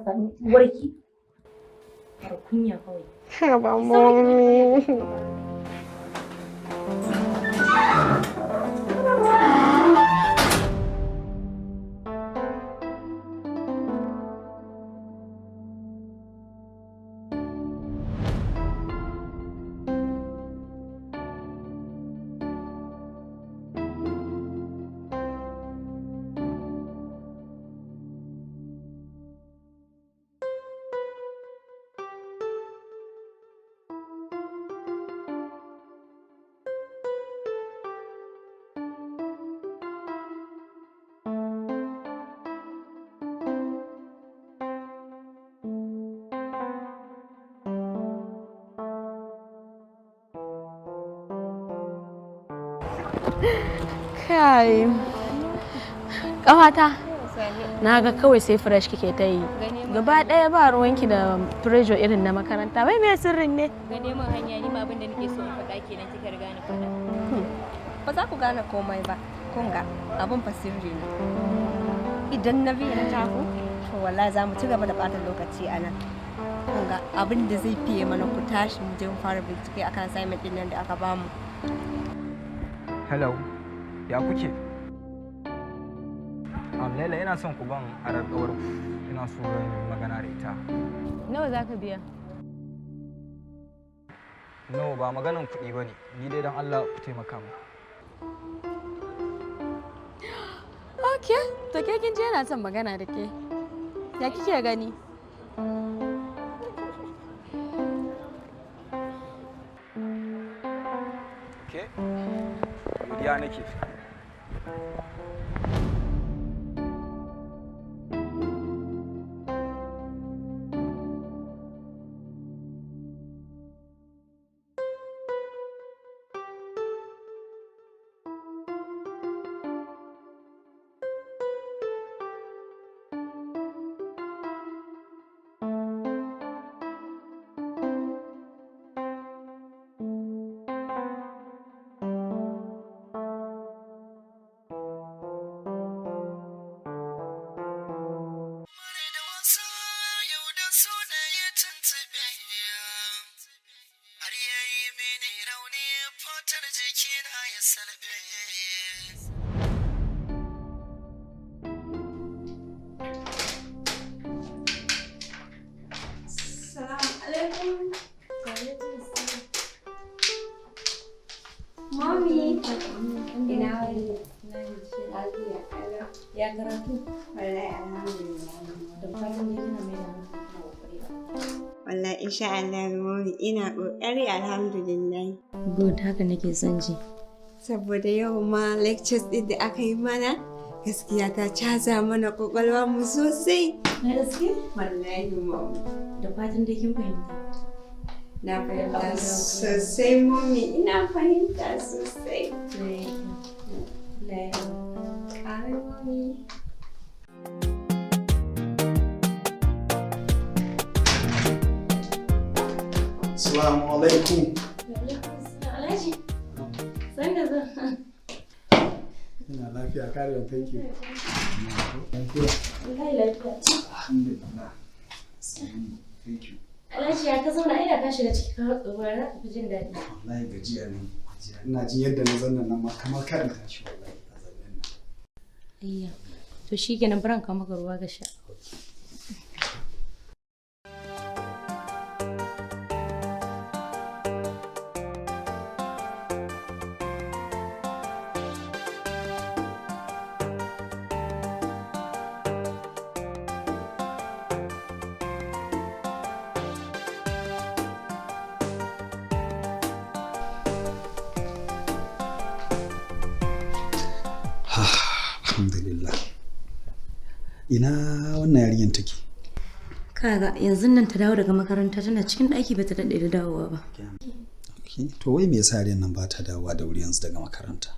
samu uwarki har kunya kawai. Ha ba mommy. Kai. Ƙawata. Na ga kawai sai fresh kike ta yi. Gaba ɗaya ba ruwanki da pressure irin na makaranta. Wai me sirrin ne? Gane min hanya ni ma abin da nake so in faɗa kenan kika riga ni faɗa. Ba za ku gane komai ba. Kun ga abin fa sirri ne. Idan na bi na taku, to wallahi za mu ci gaba da ɓata lokaci a nan. Kun ga abin da zai fiye mana ku tashi mu je mu fara bincike akan assignment ɗin nan da aka bamu. Hello, ya kuke? Laila ina son ku ban arar ƙawar ku, ina so magana da ita. Nawa za ka biya? No, ba maganan kuɗi ba ne, ni dai don Allah ku taimaka mu. Okay, to ke kin je yana son magana da ke. Ya kike gani? Ke? Godiya nake. Mommy, ina wani ya karatu? Wallahi alhamdulillah. Da fatan dai kina mai da hankali. Wallahi insha Allah mommy ina kokari alhamdulillah. Good, haka nake son ji. Saboda yau ma lectures din da aka yi mana gaskiya ta caza mana kwakwalwa mu sosai. Na gaske? Wallahi mommy. Da fatan dai kin fahimta. Na fahimta sosai mommy, ina fahimta sosai. Amin mommy. Assalamu alaikum. Alhaji. Sanda zo. Ina lafiya, carry on, thank you. Thank you. Kai lafiya. Alhamdulillah. Thank you. Alhaji ya ka zauna ina ka shiga ciki ka tsoro na tafi jin daɗi. Wallahi gajiya ne. Ina jin yadda na zanna nan ma kamar karin tashi wallahi a zannan nan. Ayya. To shikenan baran ka maka ruwa ga sha. Alhamdulillah. Ina wannan yarinyar take? Kaga yanzu nan ta dawo daga makaranta tana cikin ɗaki bata daɗe da dawowa ba. Okay. To wai me yasa yarinyar nan ba ta dawowa da wuri yanzu daga makaranta?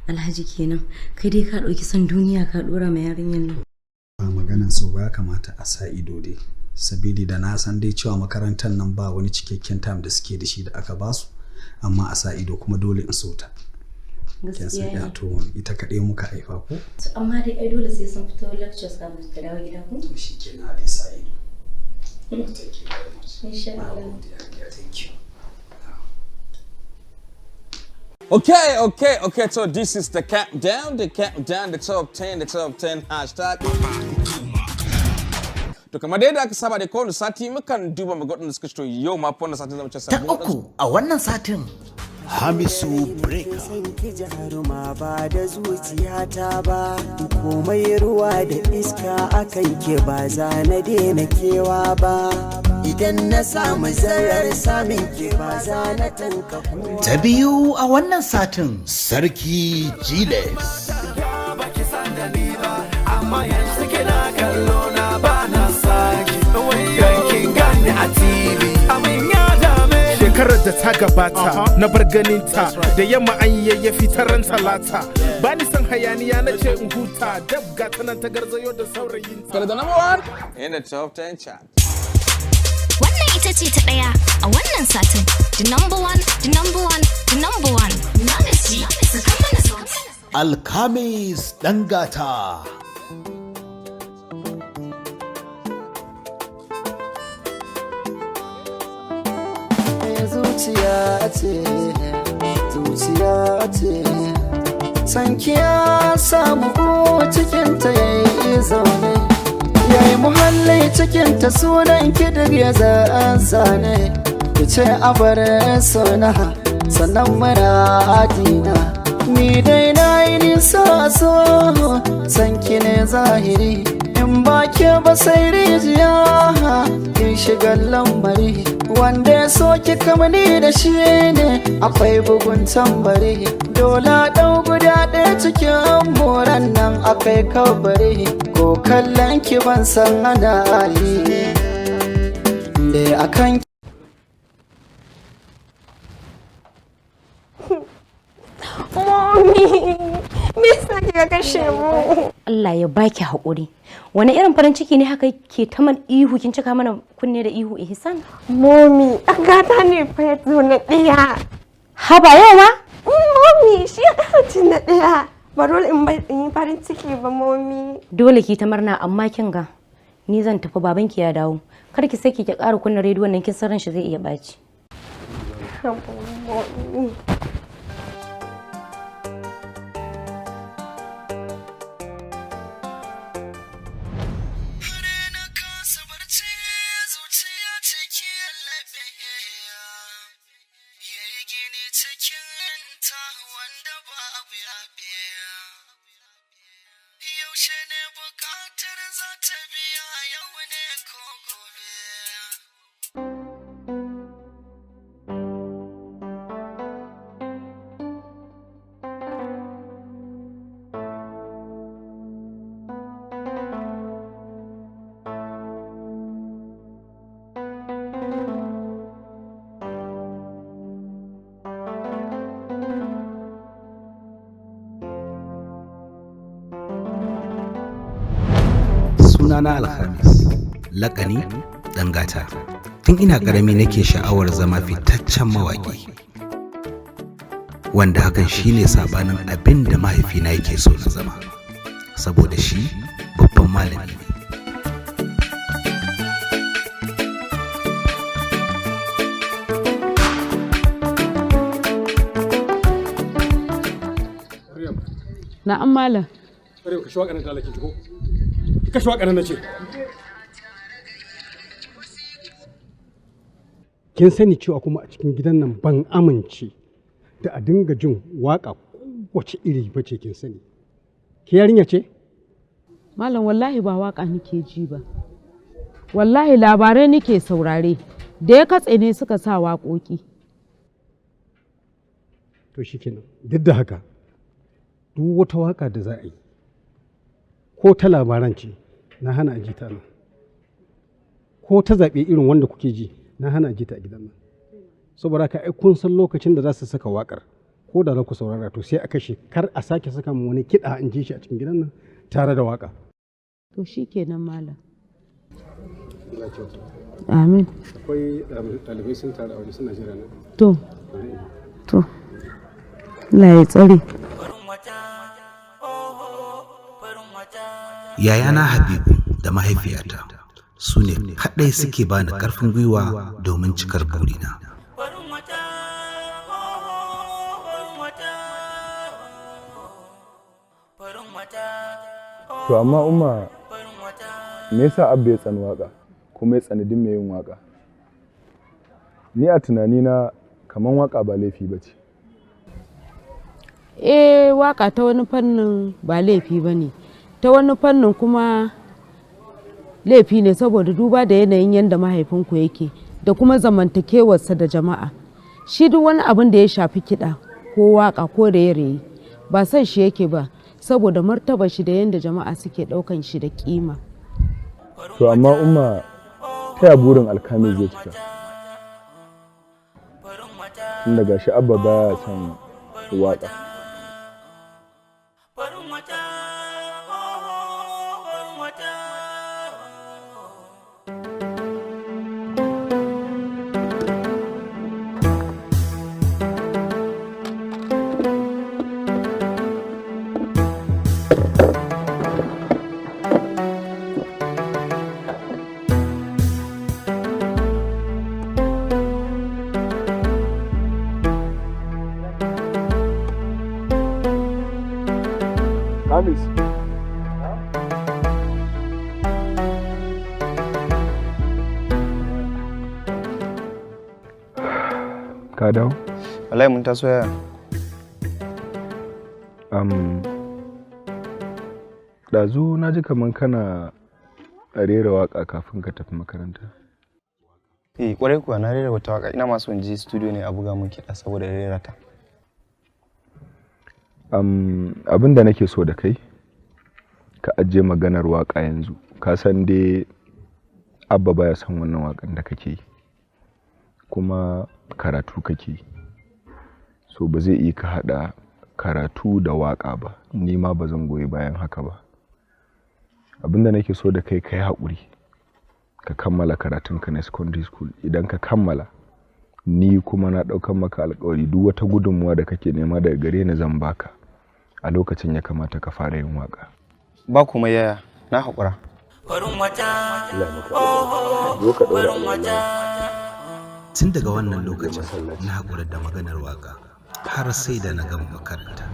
Alhaji kenan, kai dai ka ɗauki son duniya ka ɗora ma yarinyar nan. Ba maganan so ba kamata a sa ido dai. Sabili da na san dai cewa makarantar nan ba wani cikakken time da suke da shi da aka basu, amma a sa ido kuma dole in so ta. kin san ya to ita kaɗai muka haifa ko amma dai ai dole sai sun fito lectures kafin su dawo gida ko to shikenan dai sai thank you very much insha Allah thank you. Okay. So this is the countdown, the top 10 hashtag. To kamar da aka saba da kowane sati mukan duba magadun da suka fito yau ma fa wannan satin zamu ci sabu. Ta uku a wannan satin Hamisu Breaker. Jaruma ba da zuciyata ba, komai ruwa da iska akan ke ba za na daina kewa ba. Idan na samu zarar samun ke ba za na tanka. Ta biyu a wannan satin Sarki Jiles. Baki san da ni ba, amma yanzu kina kallo na ba na saki. Yankin gani a TV, amin ya dame. Shekarar da ta gabata na bar ganinta da yamma an yayyafi ta ran talata. Ba ni san hayaniya na ce in huta dab ga tanan ta garzayo da saurayinta. So the number 1 in the top 10 chart. Wannan ita ce ta ɗaya a wannan satin. The number one. Nanaji, saka mana sauti. Alkamis Dangata. Zuciya ce, sankiya samu cikinta yayi zaune. Yayi muhalli cikinta sunan kidir ya zane. Kice abar sona sannan muradina. Ni dai na yi nisa so sanki ne zahiri. In ba ke ba sai rijiya in shiga lamari. Wanda ya so ki kamani da shi ne akwai bugun tambari. Dola ɗau guda ɗaya cikin moran nan akai kabari. Ko kallon ki ban san ana yi da akan Mommy, me yasa kika kashe mu? Allah ya baki haƙuri. Wani irin farin ciki ne haka ke ta man ihu kin cika mana kunne da ihu Ihsan? Mommy, agata ne fa ya zo na ɗaya. Haba yau ma? Mommy, shi ya kasance na ɗaya. Ba dole in bai yi farin ciki ba, Mommy. Dole ki ta murna amma kin ga ni zan tafi babanki ya dawo. Kar ki saki ki ƙara kunna rediyon nan kin san ran shi zai iya baci. Mommy. Sunana Alhamis, lakani Dangata. Tun ina ƙarami nake sha'awar zama fitaccen mawaƙi, wanda hakan shine sabanin abin da mahaifina yake so na zama, saboda shi babban malami ne. Na'am malam. Bare ka shawaka nan da laki ko? Ka shawaka nan nace. Kin sani cewa kuma a cikin gidan nan ban amince da a dinga jin waka wace iri bace kin sani. Ki yarinya ce? Malam wallahi ba waka nake ji ba. Wallahi labarai nake saurare da ya katse ne suka sa waƙoƙi. To shikenan. Duk da haka duk wata waka da za a yi ko ta labaran ce na hana a ji ta nan, ko ta zaɓe irin wanda kuke ji na hana a ji ta a gidan nan, saboda ka kun san lokacin da za su saka wakar ko da za ku saurara to sai a kashe, kar a sake saka mu wani kiɗa in ji shi a cikin gidan nan tare da waka. To shi kenan malam. Amin. Akwai ɗalibai sun tare a waje suna jira na. To Allah ya tsare. Yayana Habibu da mahaifiyata su ne kaɗai suke bani ƙarfin gwiwa domin cikar burina. To amma umma me yasa abba ya tsani waka kuma ya tsani din mai yin waka? Ni a tunanina kaman waka ba laifi bace. Waka ta wani fannin ba laifi bane, ta wani fannin kuma laifi ne saboda duba da yanayin yadda mahaifinku yake da kuma zamantakewarsa da jama'a. Shi duk wani abin da ya shafi kiɗa ko waka ko raye-raye ba son shi yake ba saboda martaba shi da yadda jama'a suke ɗaukan shi da kima. To amma umma ta ya burin alkami zai cika? Tun daga shi abba baya son waka. Hamis. Ka dawo? Wallahi mun taso yaya. Ɗazu na ji kaman kana rera waƙa kafin ka tafi makaranta. Ƙwarai kuwa na rera wata waƙa, ina masu in je studio ne a buga mun kiɗa saboda rera ta. Abin da nake so da kai ka ajiye maganar waka yanzu. Ka san dai abba baya son wannan wakan da kake yi kuma karatu kake yi, so ba zai iya ka hada karatu da waka ba. Ni ma ba zan goyi bayan haka ba. Abin da nake so da kai kai haƙuri ka kammala karatunka na secondary school. Idan ka kammala ni kuma na ɗaukan maka alƙawari duk wata gudunmuwa da kake nema daga gare ni zan baka. A lokacin ya kamata ka fara yin waka. Ba kuma yaya, na haƙura. Tun daga wannan lokacin na haƙura da maganar waka har sai da na gama makaranta.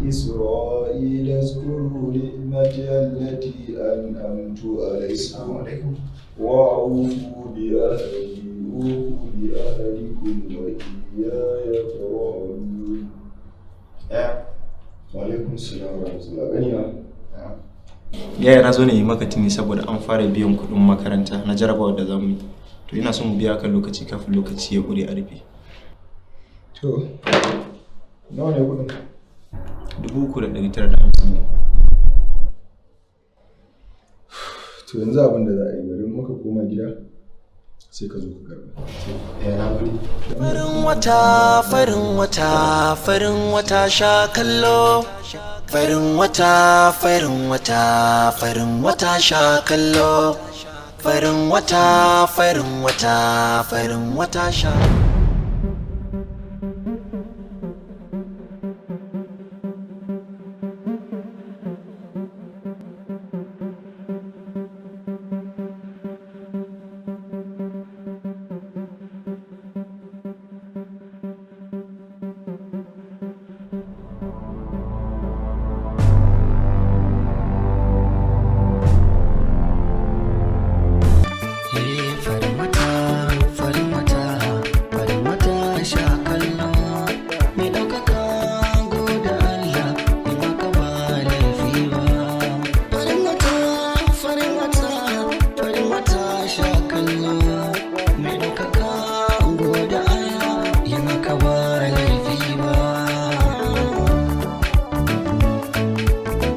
إسرائيل اذكروا نعمتي التي أنعمت عليكم وأوفوا بأهلكم وإياي فارهبون. وعليكم السلام ورحمة الله. Yaya na zo ne yi maka tuni saboda an fara biyan kuɗin makaranta na jarabawa da zamu yi. To ina son mu biya kan lokaci kafin lokaci ya ƙure a rufe. To, nawa ne kuɗin? 3,950 ne. To yanzu abin da za a yi bari muka koma gida sai ka zo ka karɓa. Na bari. Farin wata, farin wata, farin wata sha kallo. Farin wata, farin wata, farin wata sha kallo. Farin wata, farin wata, farin wata sha.